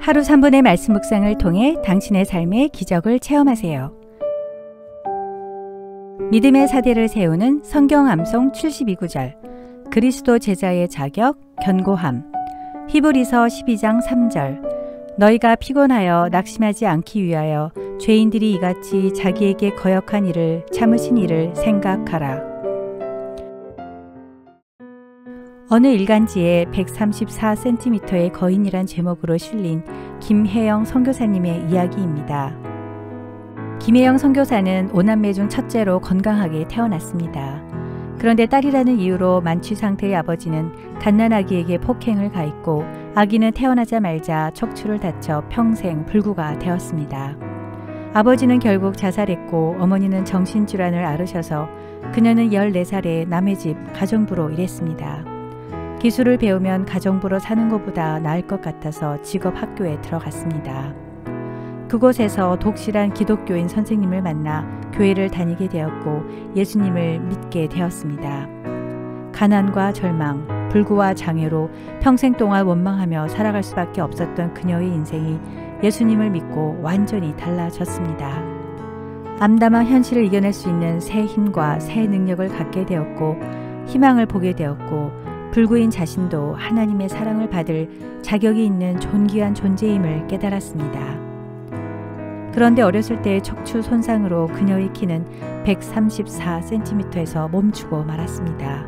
하루 3분의 말씀 묵상을 통해 당신의 삶의 기적을 체험하세요. 믿음의 사대를 세우는 성경 암송 72구절, 그리스도 제자의 자격, 견고함. 히브리서 12장 3절, 너희가 피곤하여 낙심하지 않기 위하여 죄인들이 이같이 자기에게 거역한 일을 참으신 일을 생각하라. 어느 일간지에 134cm의 거인이란 제목으로 실린 김혜영 선교사님의 이야기입니다. 김혜영 선교사는 5남매 중 첫째로 건강하게 태어났습니다. 그런데 딸이라는 이유로 만취 상태의 아버지는 갓난아기에게 폭행을 가했고 아기는 태어나자마자 척추를 다쳐 평생 불구가 되었습니다. 아버지는 결국 자살했고 어머니는 정신질환을 앓으셔서 그녀는 14살에 남의 집 가정부로 일했습니다. 기술을 배우면 가정부로 사는 것보다 나을 것 같아서 직업학교에 들어갔습니다. 그곳에서 독실한 기독교인 선생님을 만나 교회를 다니게 되었고 예수님을 믿게 되었습니다. 가난과 절망, 불구와 장애로 평생 동안 원망하며 살아갈 수밖에 없었던 그녀의 인생이 예수님을 믿고 완전히 달라졌습니다. 암담한 현실을 이겨낼 수 있는 새 힘과 새 능력을 갖게 되었고 희망을 보게 되었고 불구인 자신도 하나님의 사랑을 받을 자격이 있는 존귀한 존재임을 깨달았습니다. 그런데 어렸을 때의 척추 손상으로 그녀의 키는 134cm에서 멈추고 말았습니다.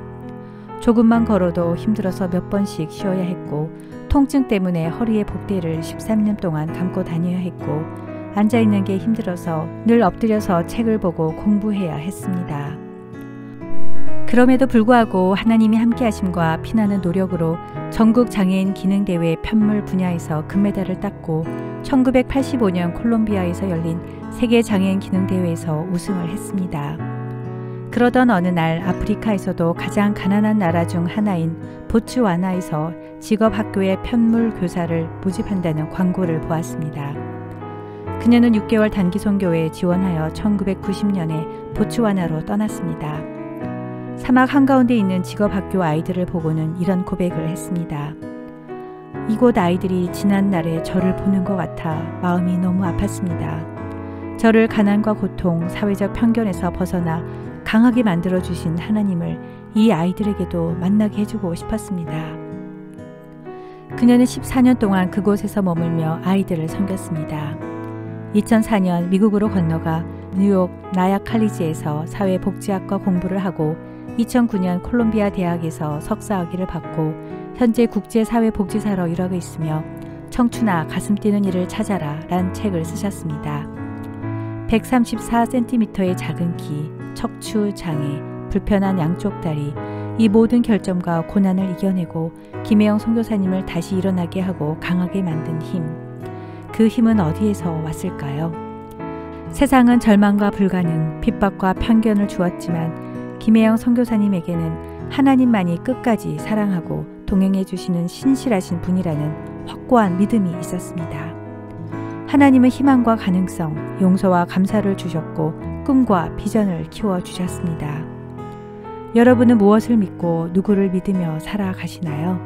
조금만 걸어도 힘들어서 몇 번씩 쉬어야 했고 통증 때문에 허리에 복대를 13년 동안 감고 다녀야 했고 앉아있는 게 힘들어서 늘 엎드려서 책을 보고 공부해야 했습니다. 그럼에도 불구하고 하나님이 함께하심과 피나는 노력으로 전국 장애인 기능대회 편물 분야에서 금메달을 땄고 1985년 콜롬비아에서 열린 세계 장애인 기능대회에서 우승을 했습니다. 그러던 어느 날 아프리카에서도 가장 가난한 나라 중 하나인 보츠와나에서 직업학교의 편물 교사를 모집한다는 광고를 보았습니다. 그녀는 6개월 단기 선교에 지원하여 1990년에 보츠와나로 떠났습니다. 사막 한가운데 있는 직업학교 아이들을 보고는 이런 고백을 했습니다. 이곳 아이들이 지난날에 저를 보는 것 같아 마음이 너무 아팠습니다. 저를 가난과 고통, 사회적 편견에서 벗어나 강하게 만들어주신 하나님을 이 아이들에게도 만나게 해주고 싶었습니다. 그녀는 14년 동안 그곳에서 머물며 아이들을 섬겼습니다. 2004년 미국으로 건너가 뉴욕 나야 칼리지에서 사회복지학과 공부를 하고 2009년 콜롬비아 대학에서 석사학위를 받고 현재 국제사회복지사로 일하고 있으며 청춘아 가슴 뛰는 일을 찾아라 란 책을 쓰셨습니다. 134cm의 작은 키, 척추 장애, 불편한 양쪽 다리, 이 모든 결점과 고난을 이겨내고 김혜영 선교사님을 다시 일어나게 하고 강하게 만든 힘. 그 힘은 어디에서 왔을까요? 세상은 절망과 불가능, 핍박과 편견을 주었지만 김혜영 선교사님에게는 하나님만이 끝까지 사랑하고 동행해 주시는 신실하신 분이라는 확고한 믿음이 있었습니다. 하나님은 희망과 가능성, 용서와 감사를 주셨고 꿈과 비전을 키워주셨습니다. 여러분은 무엇을 믿고 누구를 믿으며 살아가시나요?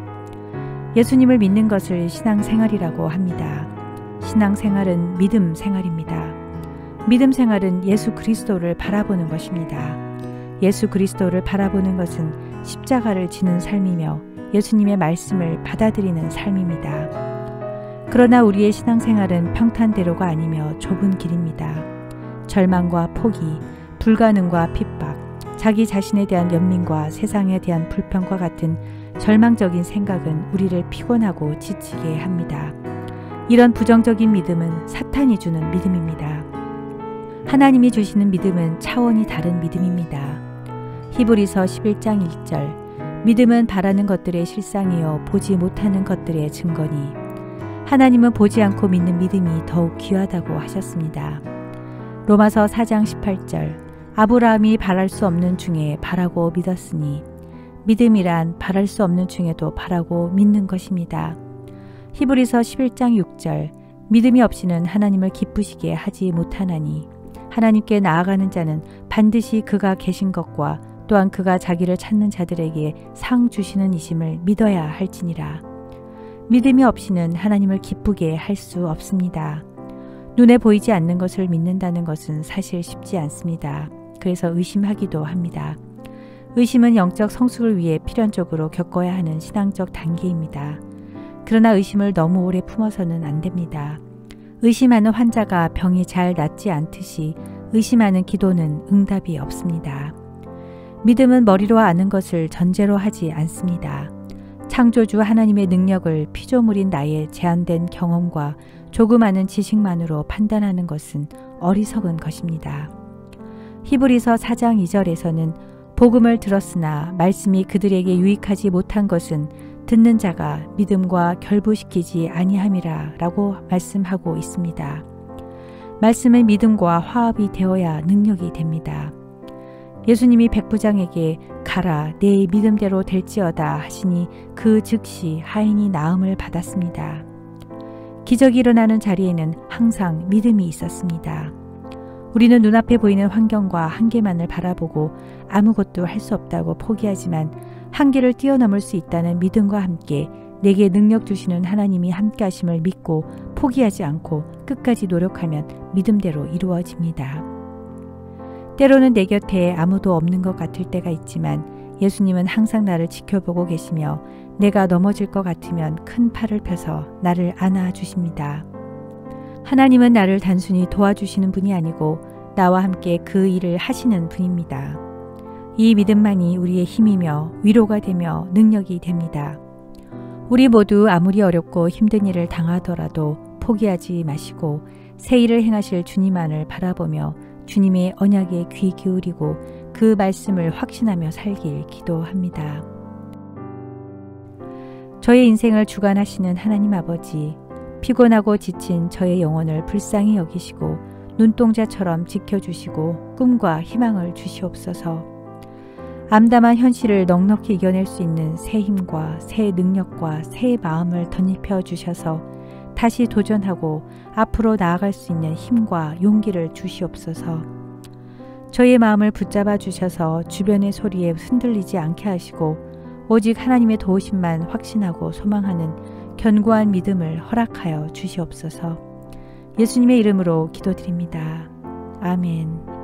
예수님을 믿는 것을 신앙생활이라고 합니다. 신앙생활은 믿음 생활입니다. 믿음 생활은 예수 그리스도를 바라보는 것입니다. 예수 그리스도를 바라보는 것은 십자가를 지는 삶이며 예수님의 말씀을 받아들이는 삶입니다. 그러나 우리의 신앙생활은 평탄대로가 아니며 좁은 길입니다. 절망과 포기, 불가능과 핍박, 자기 자신에 대한 연민과 세상에 대한 불평과 같은 절망적인 생각은 우리를 피곤하고 지치게 합니다. 이런 부정적인 믿음은 사탄이 주는 믿음입니다. 하나님이 주시는 믿음은 차원이 다른 믿음입니다. 히브리서 11장 1절, 믿음은 바라는 것들의 실상이요 보지 못하는 것들의 증거니. 하나님은 보지 않고 믿는 믿음이 더욱 귀하다고 하셨습니다. 로마서 4장 18절, 아브라함이 바랄 수 없는 중에 바라고 믿었으니. 믿음이란 바랄 수 없는 중에도 바라고 믿는 것입니다. 히브리서 11장 6절, 믿음이 없이는 하나님을 기쁘시게 하지 못하나니. 하나님께 나아가는 자는 반드시 그가 계신 것과 또한 그가 자기를 찾는 자들에게 상 주시는 이심을 믿어야 할지니라. 믿음이 없이는 하나님을 기쁘게 할 수 없습니다. 눈에 보이지 않는 것을 믿는다는 것은 사실 쉽지 않습니다. 그래서 의심하기도 합니다. 의심은 영적 성숙을 위해 필연적으로 겪어야 하는 신앙적 단계입니다. 그러나 의심을 너무 오래 품어서는 안 됩니다. 의심하는 환자가 병이 잘 낫지 않듯이 의심하는 기도는 응답이 없습니다. 믿음은 머리로 아는 것을 전제로 하지 않습니다. 창조주 하나님의 능력을 피조물인 나의 제한된 경험과 조그마한 지식만으로 판단하는 것은 어리석은 것입니다. 히브리서 4장 2절에서는 복음을 들었으나 말씀이 그들에게 유익하지 못한 것은 듣는 자가 믿음과 결부시키지 아니함이라 라고 말씀하고 있습니다. 말씀은 믿음과 화합이 되어야 능력이 됩니다. 예수님이 백부장에게 가라 내 믿음대로 될지어다 하시니 그 즉시 하인이 나음을 받았습니다. 기적이 일어나는 자리에는 항상 믿음이 있었습니다. 우리는 눈앞에 보이는 환경과 한계만을 바라보고 아무것도 할 수 없다고 포기하지만 한계를 뛰어넘을 수 있다는 믿음과 함께 내게 능력 주시는 하나님이 함께 하심을 믿고 포기하지 않고 끝까지 노력하면 믿음대로 이루어집니다. 때로는 내 곁에 아무도 없는 것 같을 때가 있지만 예수님은 항상 나를 지켜보고 계시며 내가 넘어질 것 같으면 큰 팔을 펴서 나를 안아주십니다. 하나님은 나를 단순히 도와주시는 분이 아니고 나와 함께 그 일을 하시는 분입니다. 이 믿음만이 우리의 힘이며 위로가 되며 능력이 됩니다. 우리 모두 아무리 어렵고 힘든 일을 당하더라도 포기하지 마시고 새 일을 행하실 주님만을 바라보며 주님의 언약에 귀 기울이고 그 말씀을 확신하며 살길 기도합니다. 저의 인생을 주관하시는 하나님 아버지, 피곤하고 지친 저의 영혼을 불쌍히 여기시고 눈동자처럼 지켜주시고 꿈과 희망을 주시옵소서. 암담한 현실을 넉넉히 이겨낼 수 있는 새 힘과 새 능력과 새 마음을 덧입혀 주셔서 다시 도전하고 앞으로 나아갈 수 있는 힘과 용기를 주시옵소서. 저의 마음을 붙잡아 주셔서 주변의 소리에 흔들리지 않게 하시고 오직 하나님의 도우심만 확신하고 소망하는 견고한 믿음을 허락하여 주시옵소서. 예수님의 이름으로 기도드립니다. 아멘.